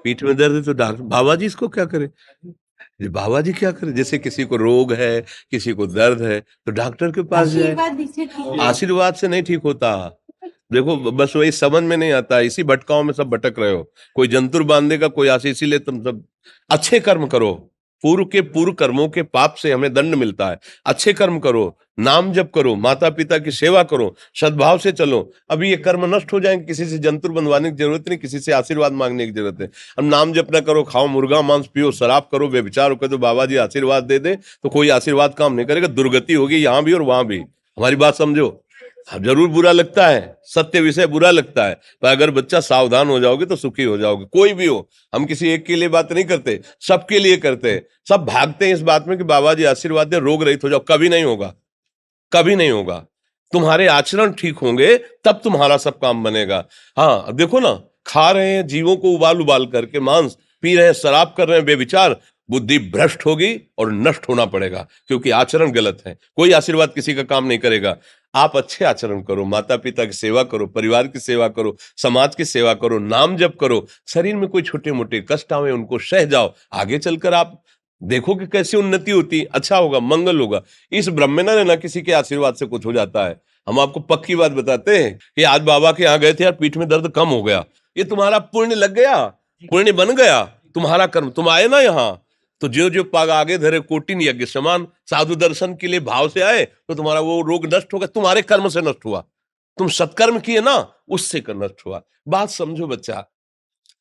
पीठ में दर्द है तो डॉक्टर, बाबा जी इसको क्या करे? ये बाबा जी क्या करे? जैसे किसी को रोग है, किसी को दर्द है, तो डॉक्टर के पास जाए। आशीर्वाद से नहीं ठीक होता। देखो बस वही समझ में नहीं आता, इसी भटकाओं में सब भटक रहे हो। कोई जंतुर बांध देगा, कोई आशीष, इसीलिए तुम सब अच्छे कर्म करो। पूर्व के पूर्व कर्मों के पाप से हमें दंड मिलता है। अच्छे कर्म करो, नाम जप करो, माता पिता की सेवा करो, सद्भाव से चलो। अभी ये कर्म नष्ट हो जाएंगे, किसी से जंतुर बंधवाने की जरूरत नहीं, किसी से आशीर्वाद मांगने की जरूरत है। अब नाम जप ना करो, खाओ मुर्गा मांस, पियो शराब, करो व्यभिचार करो, तो बाबा जी आशीर्वाद दे दे तो कोई आशीर्वाद काम नहीं करेगा। दुर्गति होगी यहाँ भी और वहां भी। हमारी बात समझो। अब जरूर बुरा लगता है, सत्य विषय बुरा लगता है, पर अगर बच्चा सावधान हो जाओगे तो सुखी हो जाओगे। कोई भी हो, हम किसी एक के लिए बात नहीं करते, सबके लिए करते हैं। सब भागते हैं इस बात में कि बाबा जी आशीर्वाद दे, रोग रहित हो जाओ। कभी नहीं होगा, कभी नहीं होगा। तुम्हारे आचरण ठीक होंगे तब तुम्हारा सब काम बनेगा। हाँ अब देखो ना, खा रहे हैं जीवों को उबाल उबाल करके मांस, पी रहे हैं शराब, कर रहे हैं बेविचार, बुद्धि भ्रष्ट होगी और नष्ट होना पड़ेगा, क्योंकि आचरण गलत है। कोई आशीर्वाद किसी का काम नहीं करेगा। आप अच्छे आचरण करो, माता पिता की सेवा करो, परिवार की सेवा करो, समाज की सेवा करो, नाम जप करो। शरीर में कोई छोटे मोटे कष्ट आवे उनको सह जाओ, आगे चलकर आप देखो कि कैसी उन्नति होती, अच्छा होगा, मंगल होगा। इस ब्रह्म में ना किसी के आशीर्वाद से कुछ हो जाता है। हम आपको पक्की बात बताते हैं कि आज बाबा के यहाँ गए थे यार, पीठ में दर्द कम हो गया। ये तुम्हारा पुण्य लग गया, पुण्य बन गया, तुम्हारा कर्म। तुम आए ना यहाँ, तो जो जो पाग आगे धरे कोटिन यज्ञ समान, साधु दर्शन के लिए भाव से आए तो तुम्हारा वो रोग नष्ट होगा, तुम्हारे कर्म से नष्ट हुआ। तुम सत्कर्म किए ना, उससे कर नष्ट हुआ। बात समझो बच्चा,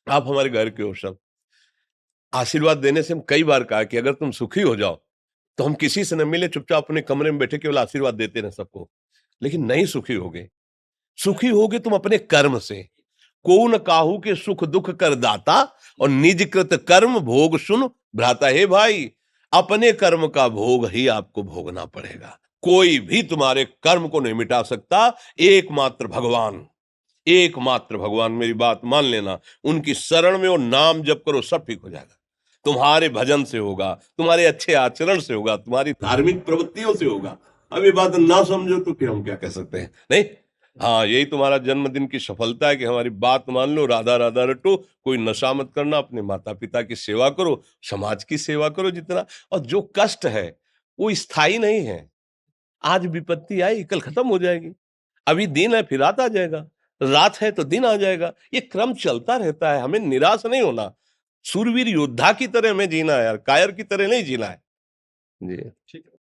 आप हमारे घर के हो सब। आशीर्वाद देने से हम कई बार कहा कि अगर तुम सुखी हो जाओ तो हम किसी से न मिले, चुपचाप अपने कमरे में बैठे केवल आशीर्वाद देते रहे सबको। लेकिन नहीं सुखी होगे, सुखी होगे तुम अपने कर्म से। को न काहू के सुख दुख कर दाता, और निज कृत कर्म भोग सुन भ्राता। हे भाई, अपने कर्म का भोग ही आपको भोगना पड़ेगा। कोई भी तुम्हारे कर्म को नहीं मिटा सकता, एकमात्र भगवान। एकमात्र भगवान, मेरी बात मान लेना। उनकी शरण में और नाम जप करो, सब ठीक हो जाएगा। तुम्हारे भजन से होगा, तुम्हारे अच्छे आचरण से होगा, तुम्हारी धार्मिक प्रवृत्तियों से होगा। अब ये बात ना समझो तो फिर हम क्या कह सकते हैं? नहीं, हाँ यही तुम्हारा जन्मदिन की सफलता है कि हमारी बात मान लो, राधा राधा रटो, कोई नशा मत करना, अपने माता पिता की सेवा करो, समाज की सेवा करो जितना। और जो कष्ट है वो स्थायी नहीं है। आज विपत्ति आई, कल खत्म हो जाएगी। अभी दिन है, फिर रात आ जाएगा, रात है तो दिन आ जाएगा। ये क्रम चलता रहता है, हमें निराश नहीं होना। सूरवीर योद्धा की तरह हमें जीना है यार, कायर की तरह नहीं जीना है। जी ठीक है।